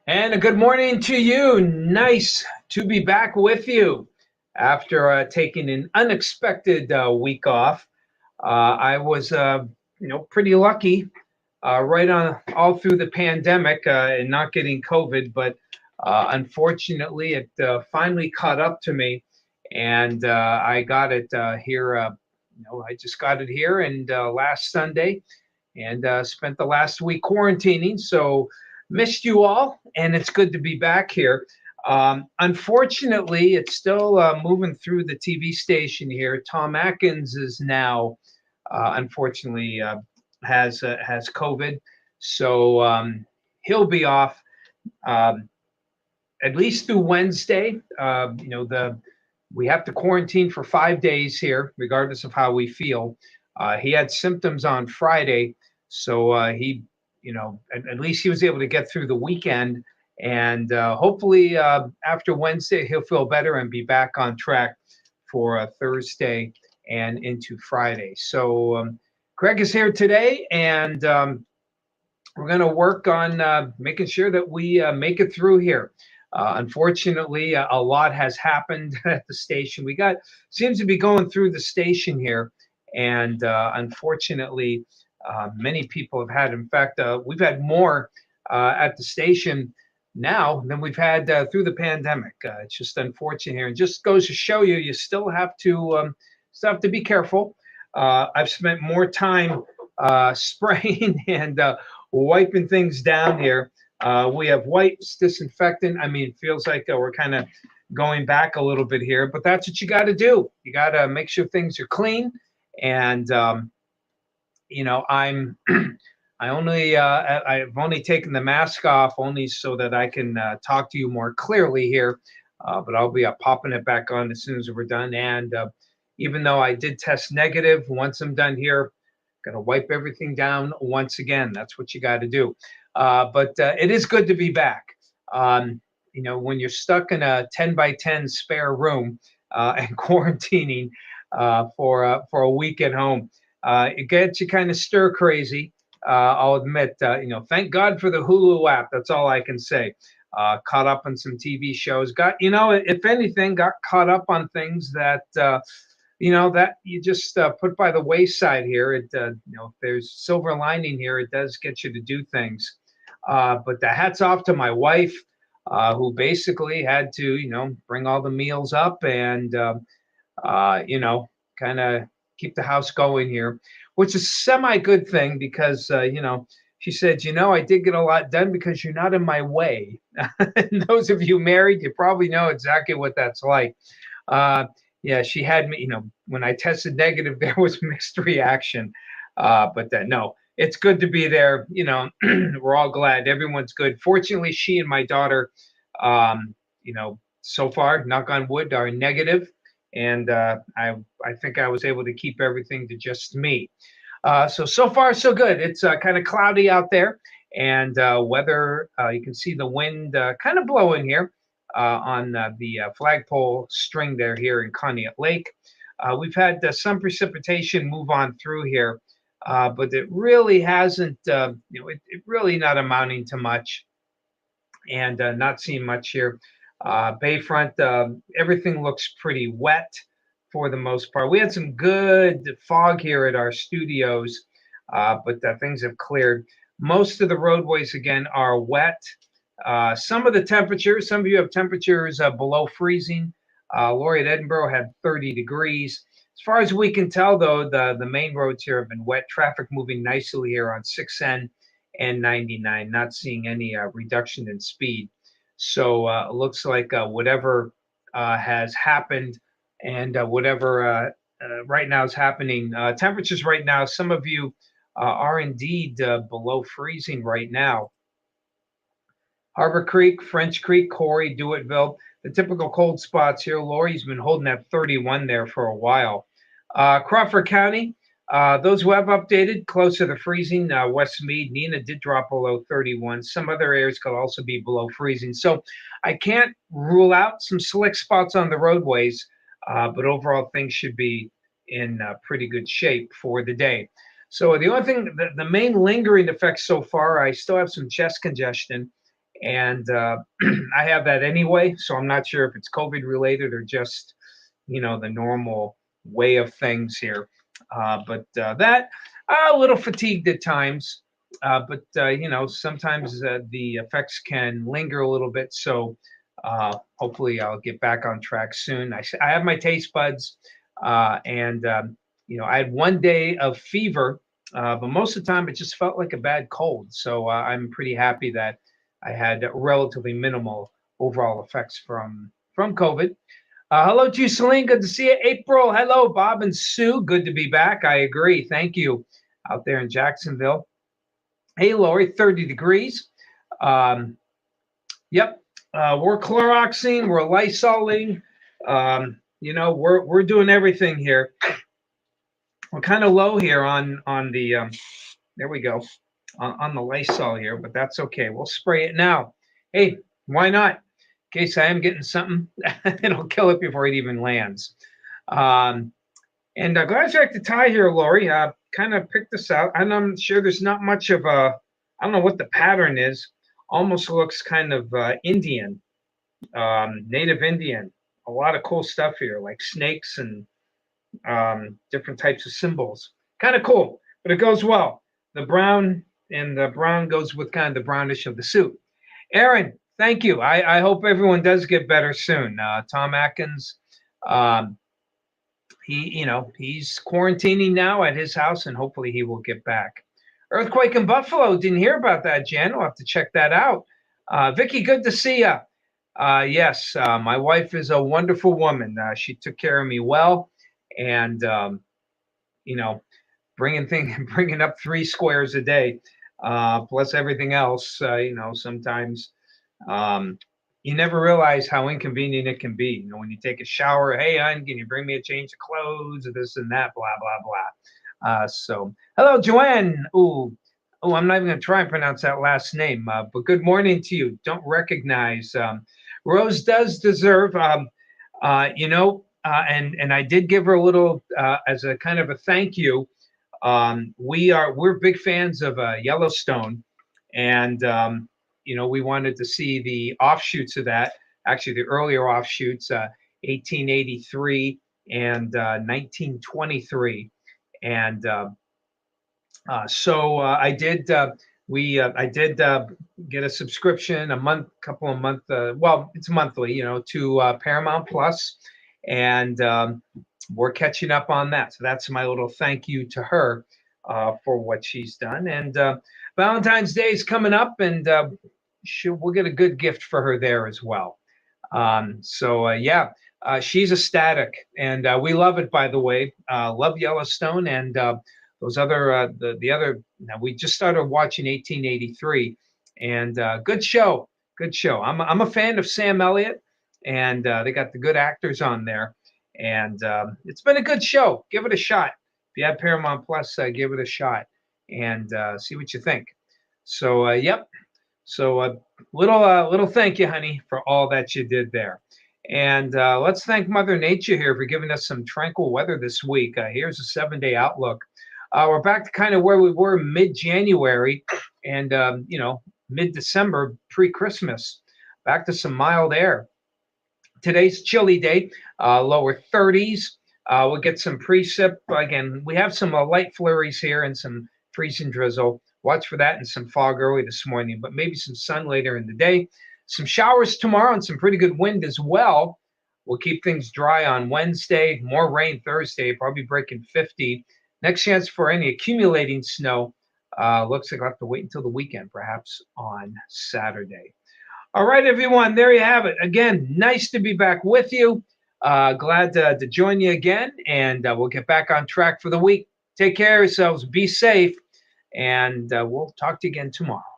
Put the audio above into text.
And a good morning to you. Nice to be back with you after taking an unexpected week off. I was, pretty lucky right on all through the pandemic and not getting COVID, but unfortunately, it finally caught up to me, and I got it here. I just got it here, and last Sunday, and spent the last week quarantining. So missed you all, and it's good to be back here. Unfortunately, it's still moving through the TV station here. Tom Atkins is now, unfortunately, has COVID, so he'll be off um, at least through Wednesday. The we have to quarantine for 5 days here, regardless of how we feel. He had symptoms on Friday, so at least he was able to get through the weekend, and hopefully after Wednesday he'll feel better and be back on track for Thursday and into Friday. So Greg is here today, and we're going to work on making sure that we make it through here. Unfortunately, a lot has happened at the station. We got seems to be going through the station here, and unfortunately, many people have had. In fact, we've had more at the station now than we've had through the pandemic. It's just unfortunate here, and just goes to show you, you still have to be careful. I've spent more time spraying and wiping things down here. We have wipes, disinfectant. I mean, it feels like we're kind of going back a little bit here, but that's what you got to do. You got to make sure things are clean. And I'm I've only taken the mask off only so that I can talk to you more clearly here. But I'll be popping it back on as soon as we're done. And even though I did test negative, once I'm done here, gonna wipe everything down once again. That's what you got to do. But it is good to be back. When you're stuck in a 10 by 10 spare room and quarantining for a week at home, it gets you kind of stir crazy. I'll admit, thank God for the Hulu app. That's all I can say. Caught up on some TV shows. If anything, got caught up on things that that you just put by the wayside here. If there's silver lining here, it does get you to do things. But the hats off to my wife, who basically had to, bring all the meals up and, kind of keep the house going here, which is semi good thing because, she said, I did get a lot done because you're not in my way. And those of you married, you probably know exactly what that's like. Yeah, she had me, when I tested negative, there was mixed reaction. But no, it's good to be there. We're all glad. Everyone's good. Fortunately, she and my daughter, so far, knock on wood, are negative. And I think I was able to keep everything to just me. So far, so good. It's kind of cloudy out there. And weather, you can see the wind kind of blowing here on the flagpole string there here in Conneaut Lake. We've had some precipitation move on through here, but it really hasn't, it really not amounting to much, and not seeing much here. Bayfront, everything looks pretty wet for the most part. We had some good fog here at our studios, but things have cleared. Most of the roadways, again, are wet. Some of the temperatures, some of you have temperatures below freezing. Lori at Edinburgh had 30 degrees. As far as we can tell, though, the main roads here have been wet. Traffic moving nicely here on 6N and 99, not seeing any reduction in speed. So it looks like whatever has happened and whatever right now is happening. Temperatures right now, some of you are indeed below freezing right now. Harbor Creek, French Creek, Corey, Dewittville, the typical cold spots here. Lori's been holding that 31 there for a while. Crawford County, those who have updated, closer to freezing. Westmead, Nina did drop below 31. Some other areas could also be below freezing. So I can't rule out some slick spots on the roadways, but overall things should be in pretty good shape for the day. So the only thing, the main lingering effects so far, I still have some chest congestion. and I have that anyway. So I'm not sure if it's COVID related or just the normal way of things here. But that a little fatigued at times. But sometimes the effects can linger a little bit. So hopefully I'll get back on track soon. I have my taste buds, and I had one day of fever, but most of the time it just felt like a bad cold. So I'm pretty happy that I had relatively minimal overall effects from COVID. Hello to you, Celine. Good to see you. April. Hello, Bob and Sue. Good to be back. I agree. Thank you out there in Jacksonville. Hey, Lori. 30 degrees. Yep. We're Cloroxing. We're Lysoling. We're doing everything here. We're kind of low here on the. There we go. On the Lysol here, but that's okay. We'll spray it now. Hey, why not? In case I am getting something, it'll kill it before it even lands. And glad you like the tie here, Lori. Kind of picked this out. I'm sure there's not much of a, I don't know what the pattern is. Almost looks kind of Indian, native Indian. A lot of cool stuff here, like snakes and different types of symbols. Kind of cool, but it goes well. The brown goes with kind of the brownish of the suit. Aaron, thank you. I hope everyone does get better soon. Tom Atkins, he's quarantining now at his house, and hopefully he will get back. Earthquake in Buffalo. Didn't hear about that, Jan. I'll have to check that out. Vicky, good to see you. Yes, my wife is a wonderful woman. She took care of me well, and bringing up 3 squares a day, plus everything else. Sometimes you never realize how inconvenient it can be. When you take a shower, hey, hon, can you bring me a change of clothes, or this and that, blah blah blah. So, hello, Joanne. Oh, I'm not even going to try and pronounce that last name. But good morning to you. Don't recognize. Rose does deserve. And I did give her a little as a kind of a thank you. We're big fans of Yellowstone, and we wanted to see the offshoots of that. Actually, the earlier offshoots, 1883 and 1923, and so I did. I did get a subscription couple of months. Well, it's monthly, to Paramount Plus, and we're catching up on that. So that's my little thank you to her for what she's done. And Valentine's Day is coming up, and we'll get a good gift for her there as well. She's ecstatic, and we love it. By the way, love Yellowstone, and those other the other. Now we just started watching 1883, and good show. I'm a fan of Sam Elliott, and they got the good actors on there. And it's been a good show. Give it a shot. If you have Paramount Plus, give it a shot and see what you think. So, yep. So little thank you, honey, for all that you did there. And let's thank Mother Nature here for giving us some tranquil weather this week. Here's a 7-day outlook. We're back to kind of where we were mid-January and, mid-December, pre-Christmas. Back to some mild air. Today's chilly day, lower 30s. We'll get some precip. Again, we have some light flurries here and some freezing drizzle. Watch for that and some fog early this morning, but maybe some sun later in the day. Some showers tomorrow and some pretty good wind as well. We'll keep things dry on Wednesday. More rain Thursday, probably breaking 50. Next chance for any accumulating snow. Looks like I'll have to wait until the weekend, perhaps on Saturday. All right, everyone, there you have it. Again, nice to be back with you. Glad to join you again, and we'll get back on track for the week. Take care of yourselves. Be safe, and we'll talk to you again tomorrow.